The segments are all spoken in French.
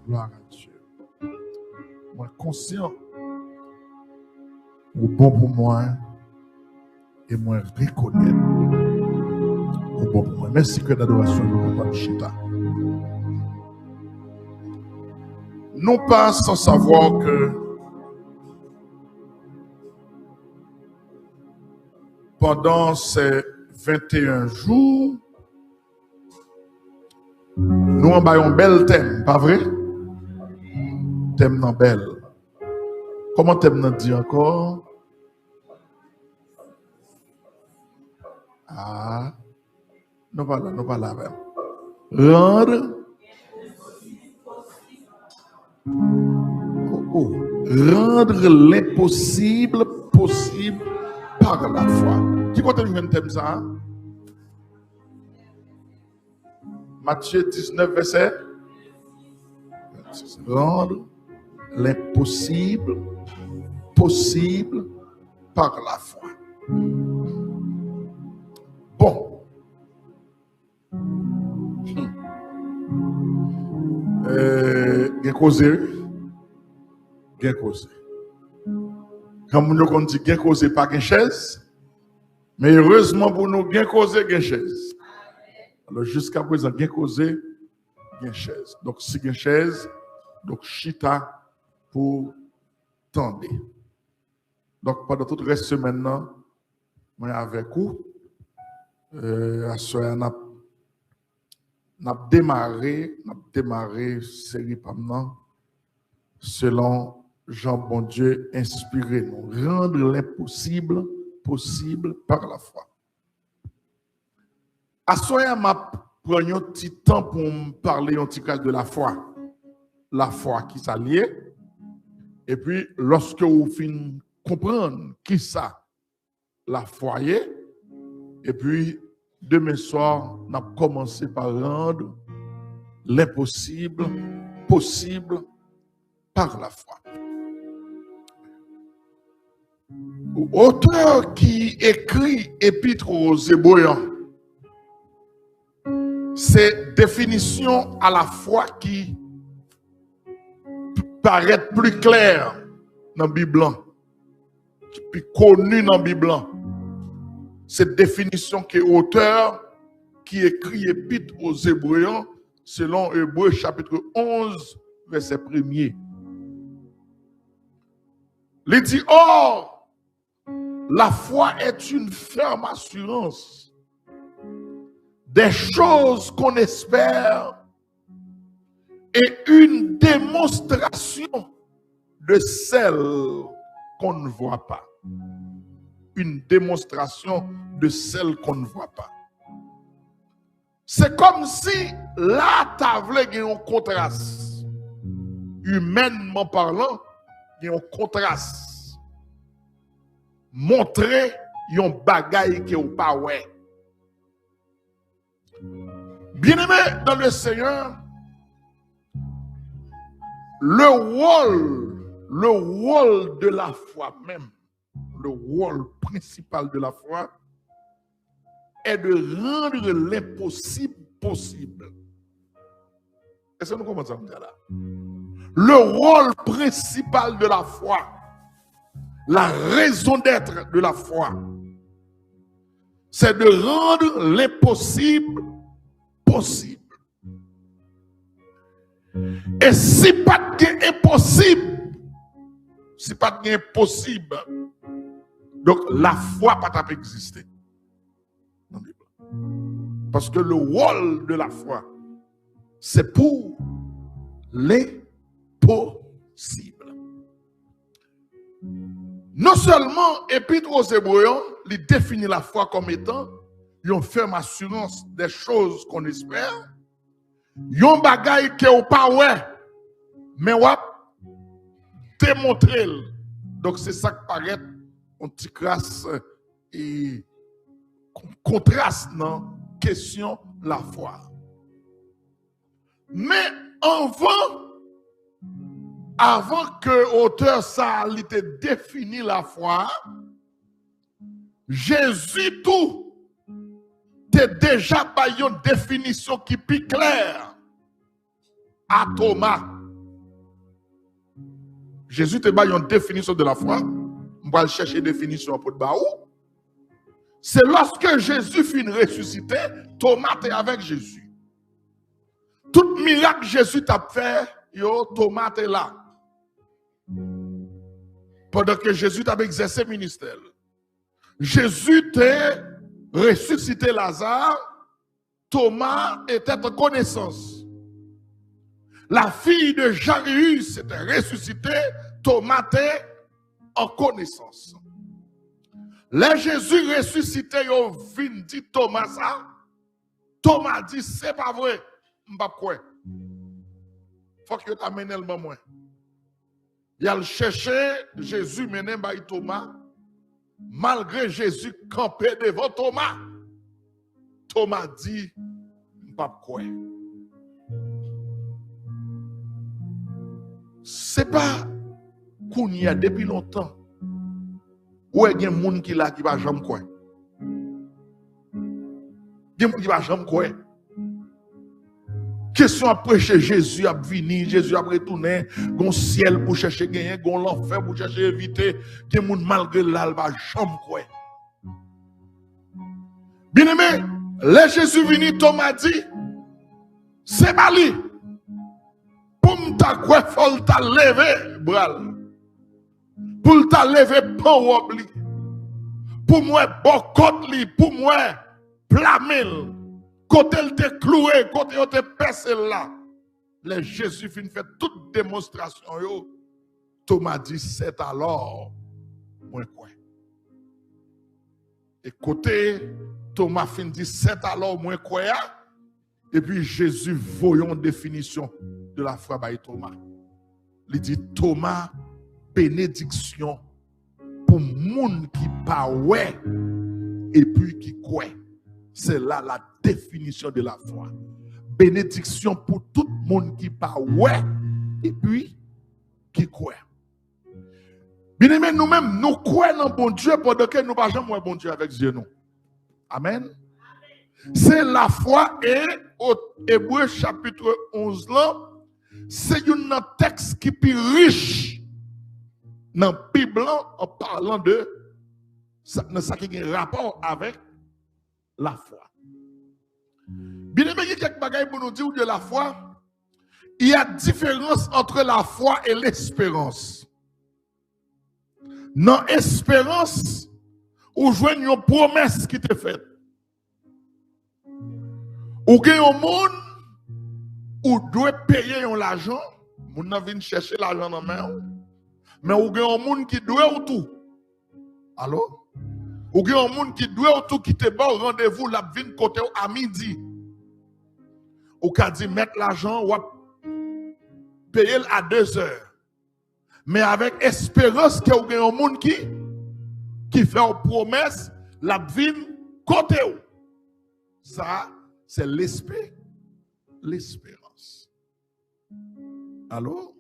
Gloire à Dieu. Moi, conscient, ou bon pour moi, et moi, reconnaître, ou bon pour moi. Merci que l'adoration nous comprenne, Chita. Non pas sans savoir que pendant ces 21 jours, nous avons un bel thème, pas vrai? Thème non bel. Comment thème non dit encore? Ah, nous pas là même. Rendre l'impossible possible par la foi. Qui continue le thème ça? Matthieu 19, verset. Rendre l'impossible possible par la foi. Bon. Gen causé. Quand nous dit gen causé pas gen chaise, mais heureusement pour nous gen causé gen chaise. Alors jusqu'à présent gen causé gen chaise. Donc si gen chaise, donc chita pour tendre. Donc pendant toute reste semaine là, moi avec vous à soir n'a démarré série pendant selon Jean bon Dieu inspiré nous rendre l'impossible possible par la foi. À soir m'a pris un petit temps pour me parler un petit cas de la foi. La foi qui s'allie. Et puis, lorsque vous finissez comprendre qui ça, la foi est, et puis, demain soir, on a commencé par rendre l'impossible possible par la foi. Auteur qui écrit Épître aux Hébreux, c'est définition à la foi qui paraît plus clair dans la Bible, plus connu dans la Bible. Cette définition qui est auteur qui écrit Épître aux Hébreux selon Hébreux chapitre 11 verset 1er. Il dit or la foi est une ferme assurance des choses qu'on espère et une démonstration de celles qu'on ne voit pas. Une démonstration de celles qu'on ne voit pas. C'est comme si la table a un contraste. Humainement parlant, il y a un contraste. Montrer un bagaille qui n'est pas ouais. Bien-aimé dans le Seigneur, le rôle de la foi même, le rôle principal de la foi est de rendre l'impossible possible. Est-ce que nous commençons à dire là? Le rôle principal de la foi, la raison d'être de la foi, c'est de rendre l'impossible possible. Et si pas de impossible, si pas de impossible, donc la foi pas peut exister. Parce que le rôle de la foi, c'est pour l'impossible. Non seulement Épître aux Hébreux, il définit la foi comme étant une ferme assurance des choses qu'on espère, yon bagay qui ou pas ouais, mais wap démontrer. Donc c'est ça qui paraît un petit crasse et contraste dans question la foi. Mais avant que l'auteur ça ait défini la foi, Jésus tout t'es déjà pas une définition qui est plus claire à Thomas Jésus te bat une définition de la foi. On va chercher une définition pour te baou. C'est lorsque Jésus finit ressuscité, Thomas est avec Jésus. Tout miracle que Jésus t'a fait, yo, Thomas est là. Pendant que Jésus t'a exercé le ministère. Jésus t'a ressuscité Lazare, Thomas était en connaissance. La fille de Jairus était ressuscitée, Thomas était en connaissance. Les Jésus ressuscité, yo vin dit Thomas ça. Thomas dit c'est pas vrai, m'pa quoi. Faut que t'amène le moi. Il a cherché Jésus mené par Thomas. Malgré Jésus campé devant Thomas, Thomas dit m'pa quoi. C'est pas qu'on y a depuis longtemps. Où est-ce qu'il y a des gens qui là qui va jamais quoi? Il y a des gens qui va jamais quoi? Question à prêcher Jésus a venu, Jésus a retourné, gon ciel pour chercher gagner, gon l'enfer pour chercher éviter, que moun malgré là va jamais quoi. Bien-aimé, les Jésus venu, Thomas dit, c'est Bali. Pour m'ta quoi faut t'a lever bral. Pour t'a lever pan robe li. Pour moi bokot li, pour moi plamel. Côté il te cloué, côté il te percé là. Les Jésus fin fait toute démonstration yo. Thomas dit c'est alors moi quoi. Et côté Thomas fin dit c'est alors moi quoi. Et puis Jésus voyons définition de la foi par Thomas. Il dit Thomas bénédiction pour monde qui pas ouais et puis qui croit. C'est là la définition de la foi. Bénédiction pour tout le monde qui pas ouais et puis qui croit. Bien aimé, nous-mêmes, nous croyons dans bon Dieu pendant que nous ne pas jamais bon Dieu avec Dieu nous. Amen. C'est la foi et au Hébreu chapitre 11 là, c'est un texte qui est plus riche dans la Bible en parlant de ça qui a un rapport avec la foi. Bien aimé, il y a quelques bagages pour nous dire de la foi. Il y a différence entre la foi et l'espérance. Dans l'espérance, ou joignez une promesse qui te faite. Ou gagne un monde, ou doit payer l'argent, vous n'avez chercher l'argent dans la main. Mais ou gagne un monde qui doit ou tout. Allô? Ou gagne un monde qui doit ou tout qui te bat au rendez-vous, la vine côté à midi. Ou qu'a dit mettre l'argent ou payer à 2 heures. Mais avec espérance que vous avez un monde qui fait une promesse, la vine côté où. Ça, c'est l'espérance. Allô?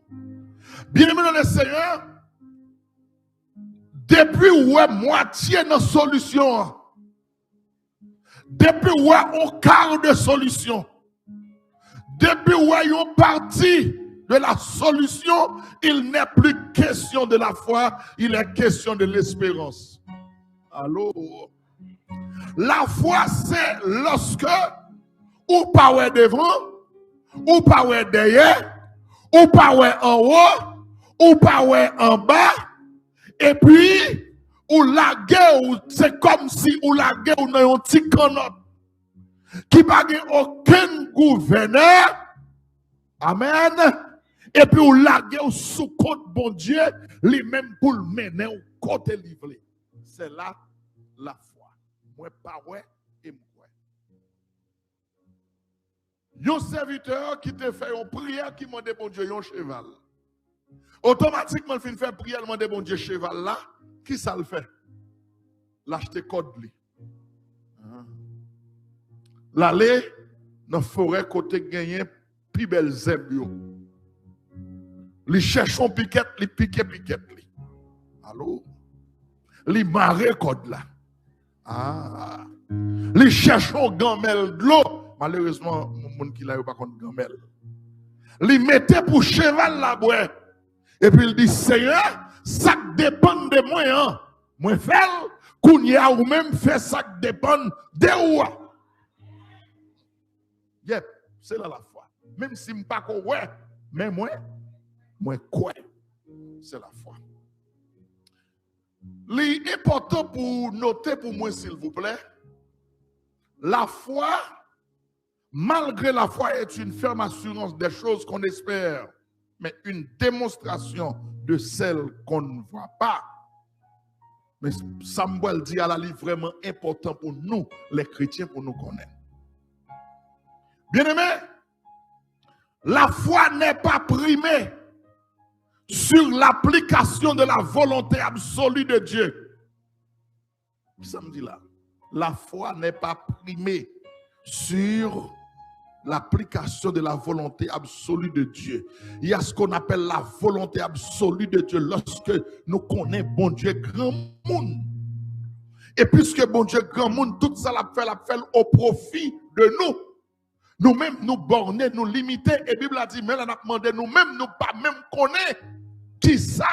Bien-aimé dans le Seigneur, depuis où est moitié de solution, depuis où est un quart de solution, depuis où est une partie de la solution, il n'est plus question de la foi, il est question de l'espérance. Allô? La foi, c'est lorsque, ou pas ouais devant, ou pas ouais derrière, ou pas ouais en haut, ou pas ouais en bas, et puis, ou la guerre, c'est comme si ou la guerre, ou n'a un petit canot, qui n'a aucun gouverneur. Amen. Et puis, ou la guerre sous côte bon Dieu, lui-même pour le mener au côté livré. C'est là la foi. Moi, pas ouais et moi. Un serviteur qui te fait une prière qui m'a demandé bon Dieu un cheval. Automatiquement, il fait prière, il m'a demandé bon Dieu cheval là. Qui ça le fait? L'acheter code li. L'aller dans la forêt côté gagné, plus belle zèbre yo. Li cherchons piquette, li piquet. Allô? Li marre code là. Ah. Li cherchons gamelle de l'eau. Malheureusement, mon monde qui l'a pas contre gamelle. Li mettait pour cheval la bois. Et puis il dit, Seigneur, ça dépend de moi. Hein. Moi, fais, qu'on y a ou même fait ça dépend de où. Yep, c'est là la foi. Même si je ne sais pas quoi, mais moi, quoi? C'est la foi. L'important pour noter pour moi, s'il vous plaît, la foi, malgré la foi, est une ferme assurance des choses qu'on espère, mais une démonstration de celles qu'on ne voit pas. Mais Samuel dit à la livre vraiment important pour nous, les chrétiens, pour nous connaître. Bien-aimés, la foi n'est pas primée sur l'application de la volonté absolue de Dieu. Ça me dit là. La foi n'est pas primée sur l'application de la volonté absolue de Dieu. Il y a ce qu'on appelle la volonté absolue de Dieu lorsque nous connaissons bon Dieu grand monde. Et puisque bon Dieu grand monde, tout ça l'a fait au profit de nous. Nous-mêmes, nous borner, nous limiter. Et la Bible a dit, mais on a demandé nous-mêmes, nous pas même connaître qui ça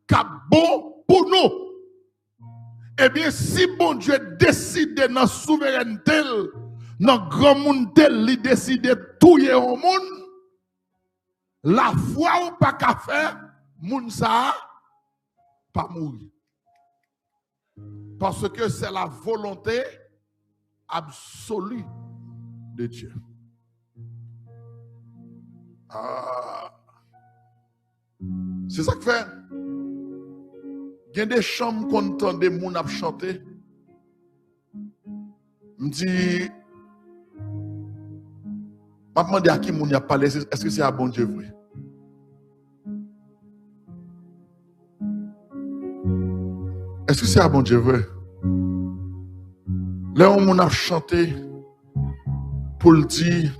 qu'a bon pour nous. Eh bien, si bon Dieu décide dans la souveraineté, dans le grand monde, il décide de tout au monde, la foi ou pas qu'à faire, moun ça pas mourir. Parce que c'est la volonté absolue de Dieu. C'est ça que fait. Il y a des chambres qu'on entend des gens chanter. Je dis, je me demande à qui moun a parlé, est-ce que c'est à bon Dieu vrai? Est-ce que c'est à bon Dieu vrai? Là où on a chanté pour le dire,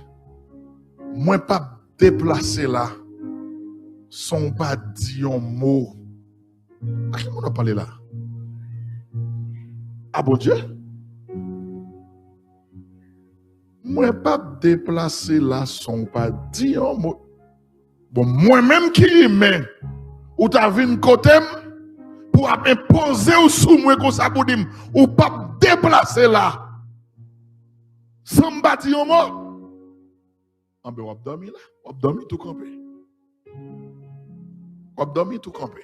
moi pas déplacé là, sans pas dire un mot. À qui on a parlé là? À bon Dieu? Moi pas déplacé là, sans pas dire un mot. Bon, moi-même qui aime, ou t'as vu une côté pour imposer ou sous moi comme ça pour dire, ou pas déplacer là. Sans pas dire un mot. Ah ben, on va dormir là. On va dormir tout campé. On va dormir tout campé.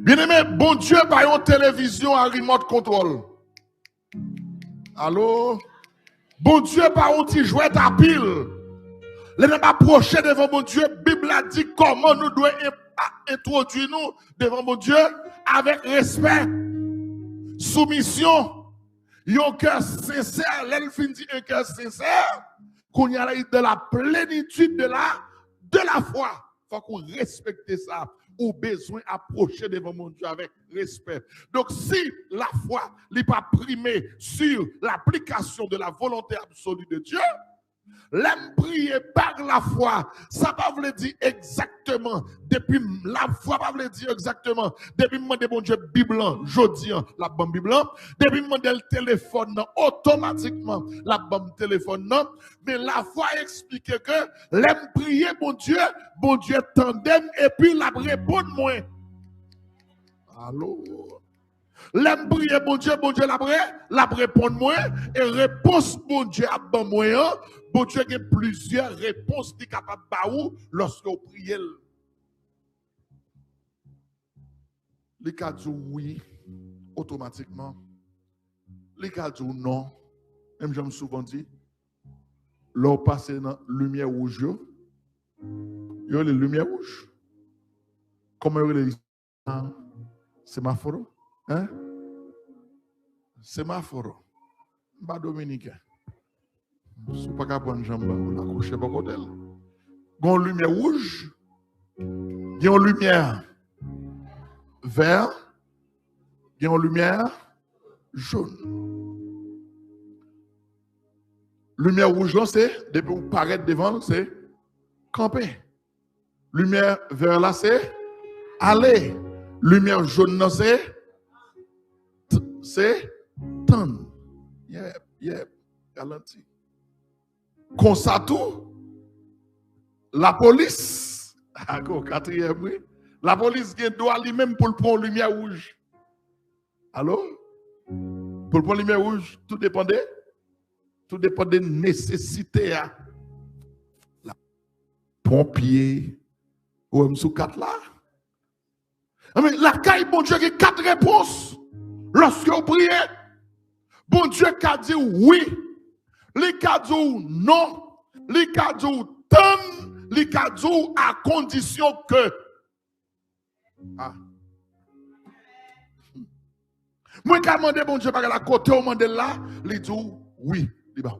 Bien-aimé, bon Dieu, par une télévision à remote control. Allô? Bon Dieu, par un petit jouet à pile. Les mêmes approcher devant mon Dieu, la Bible a dit comment nous devons introduire nous devant mon Dieu avec respect, soumission, un cœur sincère. L'elfine dit un cœur sincère, qu'on y a de la plénitude de la foi. Il faut qu'on respecte ça. Ou besoin d'approcher devant mon Dieu avec respect. Donc, si la foi n'est pas primée sur l'application de la volonté absolue de Dieu, l'aime prier par la foi, ça va vous dire exactement, depuis la foi va vous dire exactement, depuis demander bon Dieu Bible, jodi la bonne Bible, depuis demander le téléphone, automatiquement la bonne téléphone, mais la foi explique que l'aime prier bon Dieu tandem et puis la répond moi. Allô? L'aime prier bon Dieu la répond moi et réponse bon Dieu à bon moyen. Bon Dieu a plusieurs réponses qui sont capables de faire lorsque vous priez. Les cas disent oui, automatiquement. Les cas disent non. Même j'aime souvent dit, là vous passez dans la lumière rouge, il y a les lumières rouges. Comment vous les c'est ma photo? Hein? C'est ma photo. Pas dominicain. Si vous n'avez pas de jambe, vous l'accrochez pas côté. Il y a une lumière rouge, il y a une lumière verte, il y a une lumière jaune. Lumière rouge, c'est, depuis vous paraître devant, c'est camper. Lumière verte, là, c'est aller. Lumière jaune, c'est tendre. Comme ça tout, la police, D'accord, quatrième, oui. La police a droit lui-même pour le prendre lumière rouge. Allô? Pour le prendre lumière rouge, tout dépend des nécessités. La pompier, ou même sous quatre là. Mais la caille, bon Dieu, il y a 4 réponses. Lorsque vous priez, bon Dieu a dit oui, il a dit non, il a dit tant, il a dit à condition que. Ah. Moi, quand je demande bon Dieu, par la côté, au monde là, il dit oui, il va.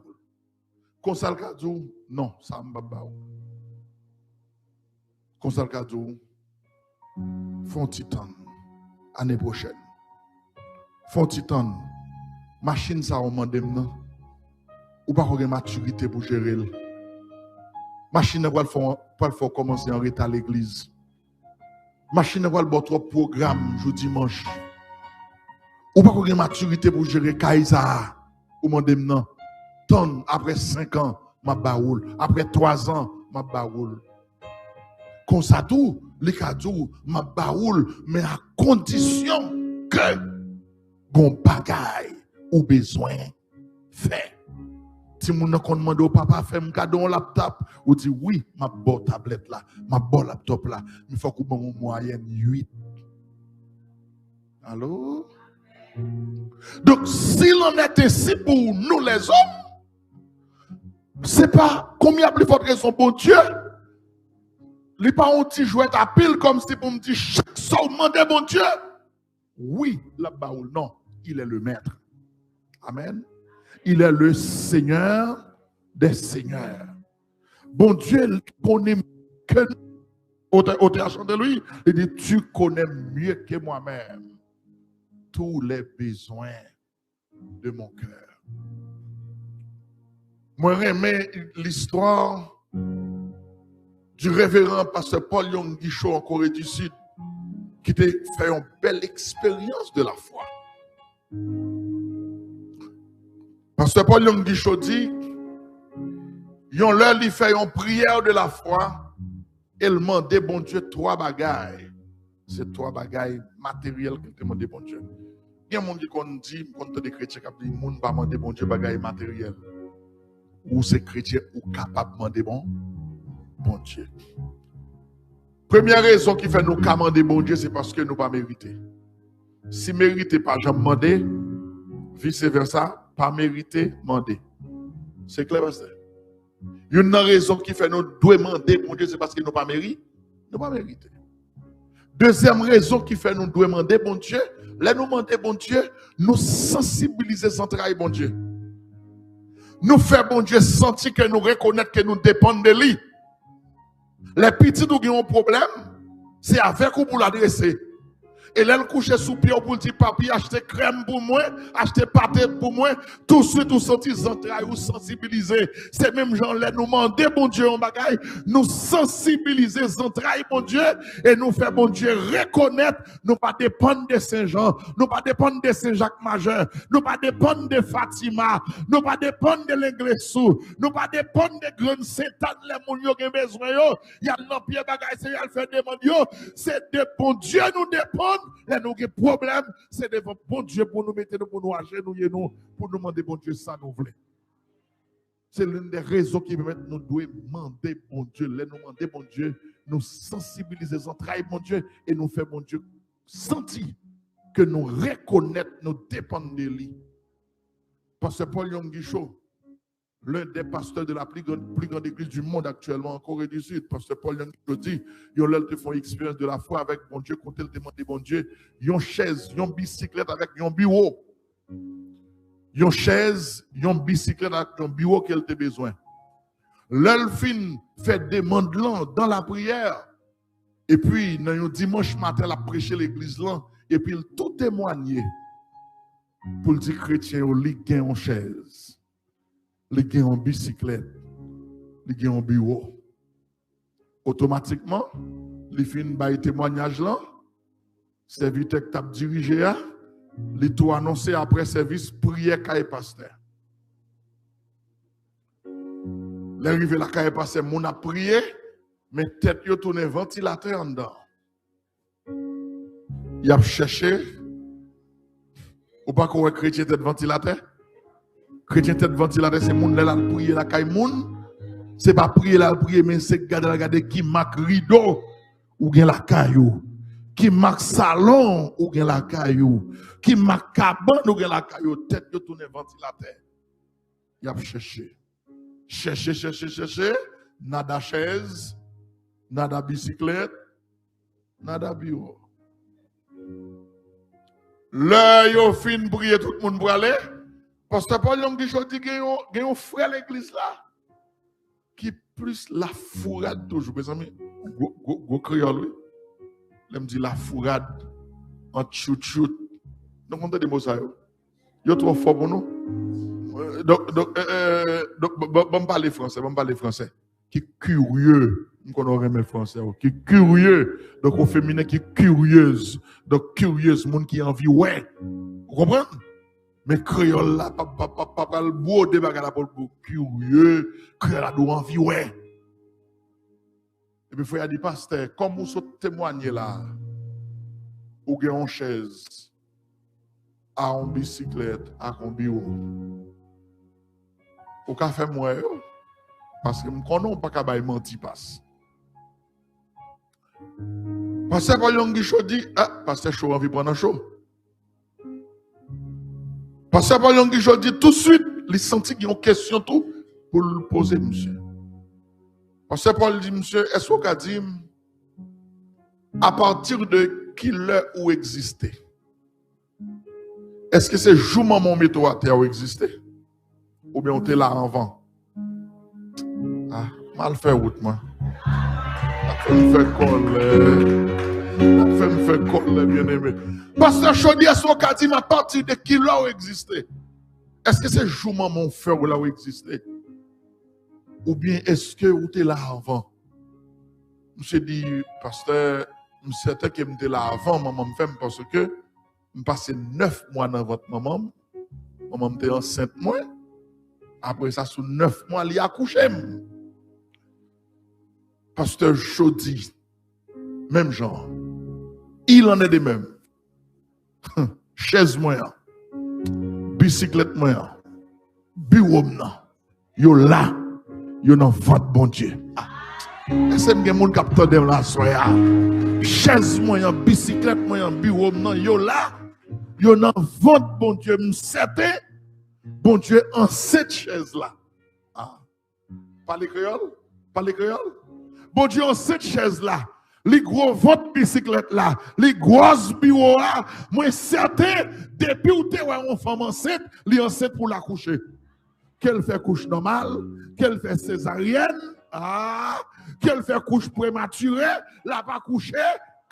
Quand ça le dit non, ça ne va pas. Quand ça le dit, font titan, année prochaine. Font titan, machine ça au monde non. Ou pas avoir maturité pour gérer. Machine ne va pas faire commencer en retard à l'église. Machine ne va pas trop programme jour dimanche. Ou pas avoir maturité pour gérer Kaïsa. Ou monde non. Ton après 5 ans, ma baoul. Après 3 ans, ma baoul. Comme ça tout, les cadeaux, ma baoul, mais à condition que bon bagaille ou besoin fait. Si mon nan demande au papa fait un cadeau un laptop, ou dit oui, ma bonne tablette là, ma bonne laptop là, il faut que mon moyenne 8. Allô? Donc s'il en est ainsi pour nous les hommes, c'est pas combien plus forte raison bon Dieu. Il n'est pas un petit jouet à pile comme si pour me dire chaque soir demandez bon Dieu. Oui, la baoul, non, il est le maître. Amen. Il est le Seigneur des seigneurs. Bon Dieu connaît que auteur chante de lui, il dit tu connais mieux que moi-même tous les besoins de mon cœur. Moi j'aime l'histoire du révérend pasteur Paul Young Guichot en Corée du Sud qui a fait une belle expérience de la foi. Pasteur Paul Young Guichot dit yon leur li fait une prière de la foi et il demande bon Dieu 3 bagailles. C'est 3 bagailles matérielles qu'il demande bon Dieu. Il y a des gens qui dit, quand des chrétiens qui disent, moun pas demander bon Dieu bagailles matérielles. Ou c'est chrétien ou capable de demander bon Dieu. Première raison qui fait nous demander bon Dieu, c'est parce que nous pas mérité. Si mérité pas, j'en demander, vice versa, pas mérité, demander. C'est clair, pasteur? Une raison qui fait nous demander bon Dieu, c'est parce que nous pas mérité. Nous pas mérité. Deuxième raison qui fait nous demander bon Dieu, là nous demander bon Dieu, nous sensibiliser sans trahir bon Dieu. Nous faire bon Dieu sentir que nous reconnaître que nous dépendons de lui. Les petits nous qui ont un problème, c'est avec vous pour l'adresser. Et là, le coucher sous pied pour le dire papier, acheter crème pour moi, acheter pâté pour moi, tout de suite, nous sentir entrailles ou sensibiliser. C'est même gens là, nous demander, bon Dieu, en bagaille, nous sensibiliser entrailles, bon Dieu, et nous faire, bon Dieu, reconnaître, nous pas dépendre de Saint-Jean, nous pas dépendre de Saint-Jacques Majeur, nous pas dépendre de Fatima, nous pas dépendre de l'église, nous pas dépendre de grandes Satan, les gens qui ont besoin, il y a l'empire bagaille, c'est à faire demander, c'est de bon Dieu nous dépend. Là, nous avons des problèmes, c'est devant bon Dieu pour nous mettre, pour nous agenouiller, pour nous demander bon Dieu ça nous voulons. C'est l'une des raisons qui permettent nous devons demander bon Dieu. Là, nous demander bon Dieu, nous sensibiliser, entrailles bon Dieu et nous faire bon Dieu sentir que nous reconnaissons, nous dépendons de lui. Parce que Paul Young Guichot, l'un des pasteurs de la plus grande église du monde actuellement en Corée du Sud, parce que Paul Young dit, ils ont fait une expérience de la foi avec bon Dieu, quand ils demandent bon Dieu, ils ont une chaise, ils ont une bicyclette avec un bureau. Ils ont une chaise, ils ont une bicyclette avec un bureau qu'elle a besoin. L'elfine fait des demandes dans la prière. Et puis, dans un dimanche matin, elle a prêché l'église là, et puis il tout témoigné pour le dire chrétien, il a une chaise. Les gens en bicyclette, les gens en bureau. Automatiquement, les fins de témoignage là, serviteur qui t'a dirigé, les tout annoncé après service prière caille pasteur. L'arrivée la caille pasteur, mon a prié, Mais tête yo tourne ventilateur en dedans. Il a cherché. Ou pas qu'on chrétien tête ventilateur? Chrétien tête ventilateur, c'est moun là prier la caille moun. C'est pas prier là prier, mais c'est regarder qui marque rideau ou gen la caillou. Qui marque salon ou gen la caillou. Qui marque cabane ou gen la caillou. Tête yo tourne ventilateur. Il a cherché. Chercher. Nada chaise, nada bicyclette, nada bureau. Là, yo fin prier tout le monde pour aller. Pasteur Paul Young dit qu'il y a un frère à l'église là qui plus la fourrade toujours. Mes amis, go créole, oui. Il me dit la fourrade en chou-chou. Donc, on a des mots ça. Yo trop fort pour nous. Donc, bon parler français. Qui est curieux. On aurait le français. Qui est curieux. Donc, au féminin qui est curieuse. Donc, curieuse, monde qui a envie, ouais. Vous comprenez? Mais créole là, papa, le beau débat là pour curieux. Créole là, doit envie, ouais. Et puis, il faut dire, pasteur, comme vous témoignez là, ou avez une chaise, à une bicyclette, à un bureau. Ou qu'a fait moi, parce que je ne connais pas qu'à menti passe. Pasteur Paul Young dit, pasteur Chaud envie de prendre un chaud. Pasteur Paul Young dit tout de suite, il sentit qu'il y a une question tout pour le poser, monsieur. Pasteur Paul dit, monsieur, est-ce qu'on a dit, à partir de qui l'heure où exister? Est-ce que c'est jour mon métro à terre où exister? Ou bien on était là avant? Ah, mal fait route, moi. Ça me fait coller, bien aimé. Pasteur Chaudy, est-ce qu'on a dit à partir de qui là où exister? Est-ce que c'est jour mon frère là où exister? Ou bien est-ce que vous êtes là avant? Monsieur dit, pasteur, je suis certain que vous êtes là avant, maman me fait parce que je passe 9 mois dans votre maman. Maman était enceinte moi. Après ça, sous 9 mois, il a accouché. Pasteur Chaudy, même genre, il en est de même. Chaise moyen, bicyclette moyen, bureau moyen, yo là, yo dans votre bon Dieu. Est-ce que vous avez capté de la soya? Chaise moyen, bicyclette moyen, bureau moyen, yo là, yo dans votre bon Dieu. Certain, bon Dieu en cette chaise là. Parlez créole? Bon Dieu en cette chaise là. Les gros votre bicyclette là, les grosses bureaux là, moi certain, depuis où tu es une femme enceinte, elle enceinte pour la coucher. Qu'elle fait couche normale, qu'elle fait césarienne, qu'elle fait couche prématurée, la pas coucher,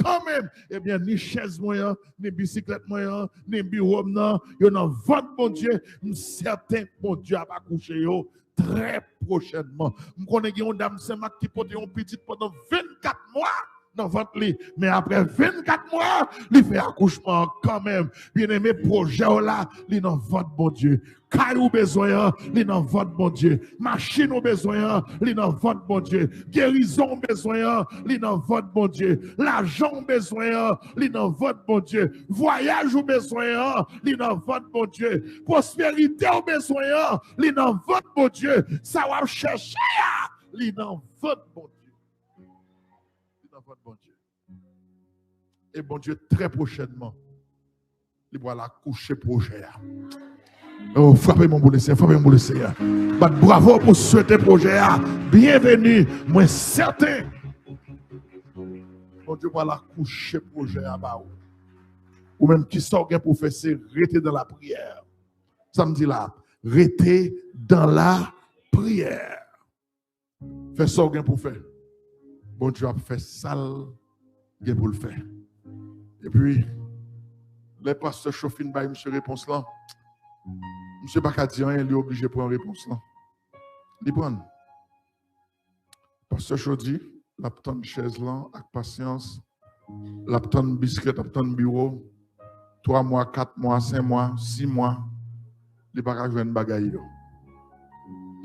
quand même. Eh bien, ni chaise moyen, ni bicyclette moyen, ni bureau non, yo dans votre bon Dieu, certain bon Dieu a pas couché yo. Très prochainement. Je connais une dame qui porte un petit pendant 24 mois dans votre lit. Mais après 24 mois, il fait accouchement quand même. Bien aimé, projet là, il dans votre bon Dieu. Caillou besoin, il dans votre bon Dieu. Machine au besoin, il dans votre bon Dieu. Guérison besoin, il dans votre bon Dieu. L'argent besoin, il dans votre bon Dieu. Voyage au besoin, il dans votre bon Dieu. Prospérité au besoin, il dans votre bon Dieu. Ça va chercher, il dans votre bon Dieu. Il dans votre bon Dieu. Et bon Dieu, très prochainement, il va la coucher projet. Oh, frappez mon boulot, Seigneur. Bravo pour ce projet. Bienvenue, moi certain. Bon Dieu, voilà coucher projet à bas. Ou même qui sort pour faire, c'est rester dans la prière. Ça me dit là, rester dans la prière. Fais ça pour faire. Bon Dieu a fait ça pour le faire. Et puis, les pasteurs chauffent par monsieur réponse là. Monsieur pas qu'à dire rien, il est obligé de prendre réponse là. Il prend. Pasteur Chaudy, la petite chaise là, avec patience, la petite biscuit, la petite bureau, 3 mois, 4 mois, 5 mois, 6 mois, il pas qu'à joindre bagaille.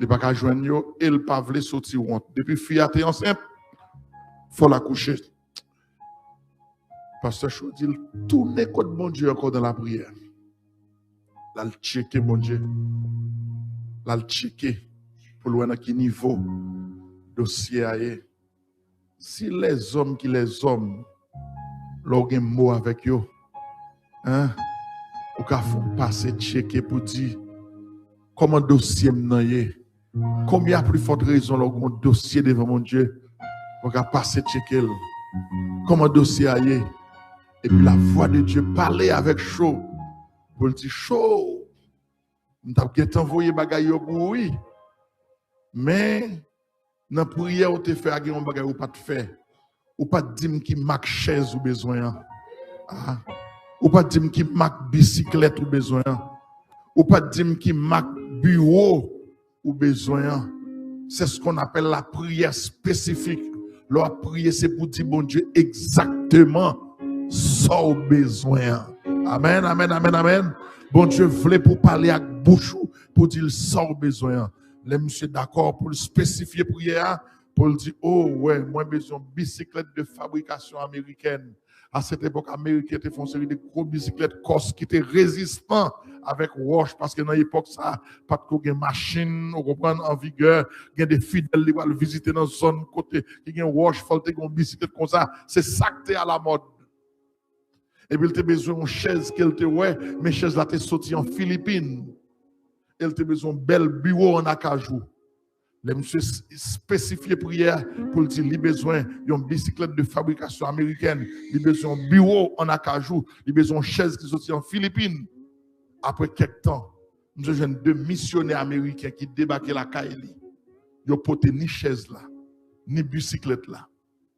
Il pas qu'à joindre et il pas voulu sortir honte. Depuis fille a été enceinte, faut la coucher. Pasteur Chou dit, tournez contre mon Dieu encore dans la prière. Là, le checker, mon Dieu. Là, le checker. Pour voir à quel niveau dossier aille. Si les hommes l'ont un mot avec eux, hein, ou qu'à font passer checker pour dire comment dossier m'naye. Combien plus forte raison l'ont un dossier devant mon Dieu, pour qu'à passer checker. Comment dossier aille. Et puis la voix de Dieu parler avec chaud. Pour le dire chaud. Nous avons envoyé bagaille pour oui. Mais dans la prière, on te fait un bagage ou pas te faire. Ou pas te dire qui marque chaise ou besoin. Ou pas te dire qui marque bicyclette ou besoin. Ou pas te dire qui marque bureau ou besoin. C'est ce qu'on appelle la prière spécifique. La prière, c'est pour dire, bon Dieu, exactement sans besoin. Amen, amen, amen, amen. Bon Dieu voulait pour parler avec bouche pour dire sans besoin. Les monsieur d'accord pour le spécifier prière, pour le dire, oh ouais, moi besoin de bicyclette de fabrication américaine. À cette époque, américaine te font une série de gros bicyclettes Corse qui étaient résistants avec wash, parce que dans l'époque, ça, pas de machine, on comprend en vigueur, il y a des fidèles qui vont visiter dans une zone côté, qui ont wash, il faut une bicyclette comme ça. C'est ça qui est à la mode. Et puis, il a besoin d'une chaise qu'elle te ouais, mais chaise là, t'es sorti en Philippines. Elle a besoin d'un bel bureau en Acajou. Les monsieur spécifié prière pour dire qu'il a besoin d'une bicyclette de fabrication américaine, il a besoin d'un bureau en Acajou, il a besoin d'une chaise qui sorti en Philippines. Après quelques temps, nous avons deux missionnaires américains qui débarquaient la Kaili. Ils n'ont pas ni chaise là, ni bicyclette là,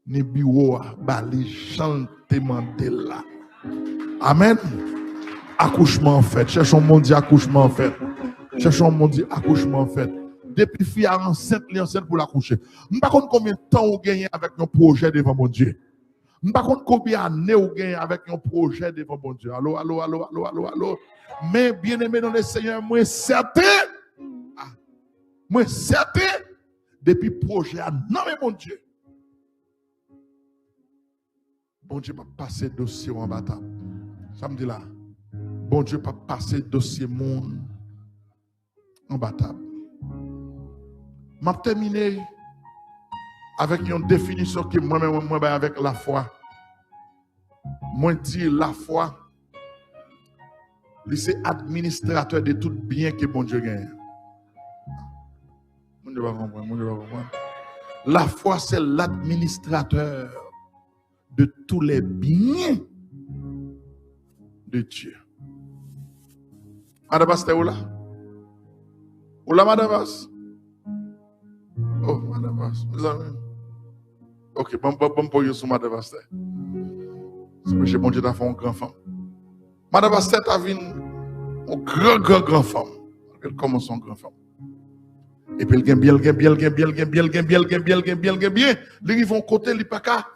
ni bureau là, les gens demandent là. Amen. Accouchement en fait. Cherchons mon Dieu accouchement en fait. Cherchons mon Dieu accouchement en fait. Depuis fille enceinte pour l'accoucher. Je ne sais pas combien de temps vous gagnez avec un projet devant mon Dieu. Je ne sais pas combien d'années vous gagnez avec un projet devant mon Dieu. Allô, allô, allô, allô, allô, allô. Mais bien aimé dans le Seigneur, moi certain. Moi certain. Depuis le projet, non mais mon Dieu. Bon Dieu va passer dossier en bataille. Ça me dit là. Bon Dieu va passer dossier monde en bataille. Je vais terminer avec une définition que moi-même avec la foi. Moi dis la foi, c'est administrateur de tout bien que bon Dieu gagne. La foi, c'est l'administrateur de tous les biens de Dieu. Madame Bas, t'es où là? Où là, Madame Bas? Oh, Madame Bas, mes amis. Ok, bon pour vous sur Madame Bas. C'est que bon Dieu t'a fait une grande femme. Madame Bas, t'as vu une grand femme. Elle commence en grande femme. Et puis elle gagne bien. Ils vont côté, ils pas qu'à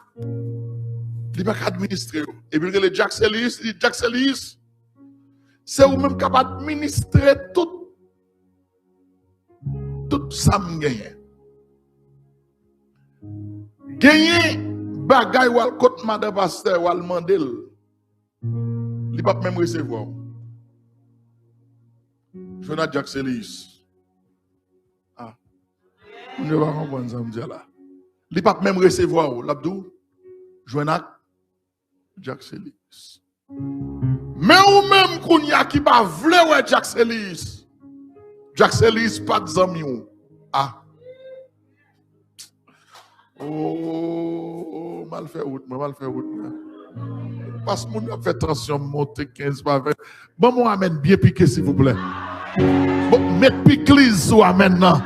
administrer. Et puis le Jack Sellis, c'est vous même capable d'administrer tout ça me gagne. Gagner bagay ou al côté madame pasteur ou al mandel. Il pas même recevoir. Jonathan Jack Sellis. Ah. On ne va pas comprendre ça me dire là. Il pas même recevoir l'abdou. Jonathan Jack Sellis. Mais ou même qu'on y a qui pas vle ouais Jack Sellis. Jack Sellis pas d'ami ou. Ah. Oh, mal fait route. Parce que mon a fait tension monter 15 par 20. Bon, moi amène bien piqué s'il vous plaît. Bon, mettez piclis sous amène non.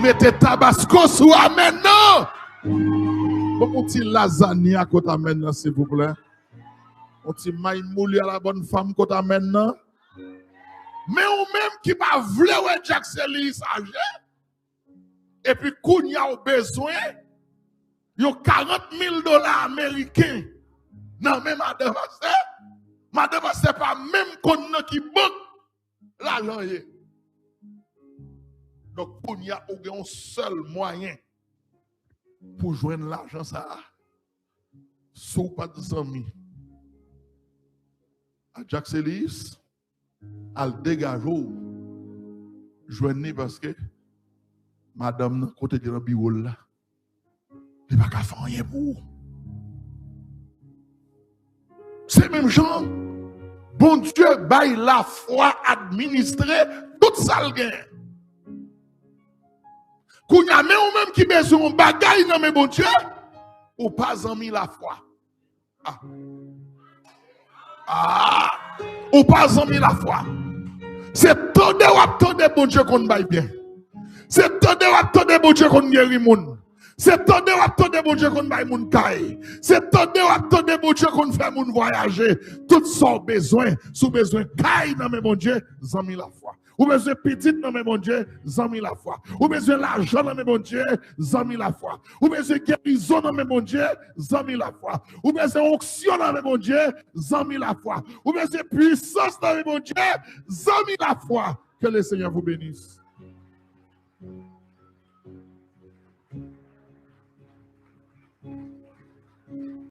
Mettez tabasco sous amène non. Bon, mon petit lasagne à côté amène s'il vous plaît. Mon petit maï mouli à la bonne femme côté amène non. Mais ou même qui pas vle ouais Jack Sellis âgé. Et puis, quand il y a besoin, il y a $40,000 américains. Non, mais madame, c'est pas même qu'on a qui banque l'argent. Donc, quand il y a un seul moyen pour joindre l'argent ça. Sous pas de amis. À Jack Celis, à le dégager, joindre parce que madame, côté de la bureau là, il n'y a pas qu'à faire rien pour. C'est même gens, bon Dieu, baille la foi administrer tout ça le gain. Qu'on y a même qui besoin de bagaille dans mes bon Dieu, ou pas en mis la foi. Ou pas en mis la foi. C'est tout de bon Dieu qu'on baille bien. C'est tout de bon Dieu qu'on guérit moun. C'est tout de bon Dieu qu'on baille moun caille. C'est tout de bon Dieu qu'on fait moun voyager. Tout son besoin, sous besoin caille dans mes bon Dieu, zami la foi. Ou besoin petit dans mes bon Dieu, zami la foi. Ou besoin l'argent dans mes bon Dieu, zami la foi. Ou besoin guérison dans mes bon Dieu, zami la foi. Ou besoin onction dans mes bon Dieu, zami la foi. Ou besoin puissance dans mes bon Dieu, zami la foi. Que le Seigneur vous bénisse.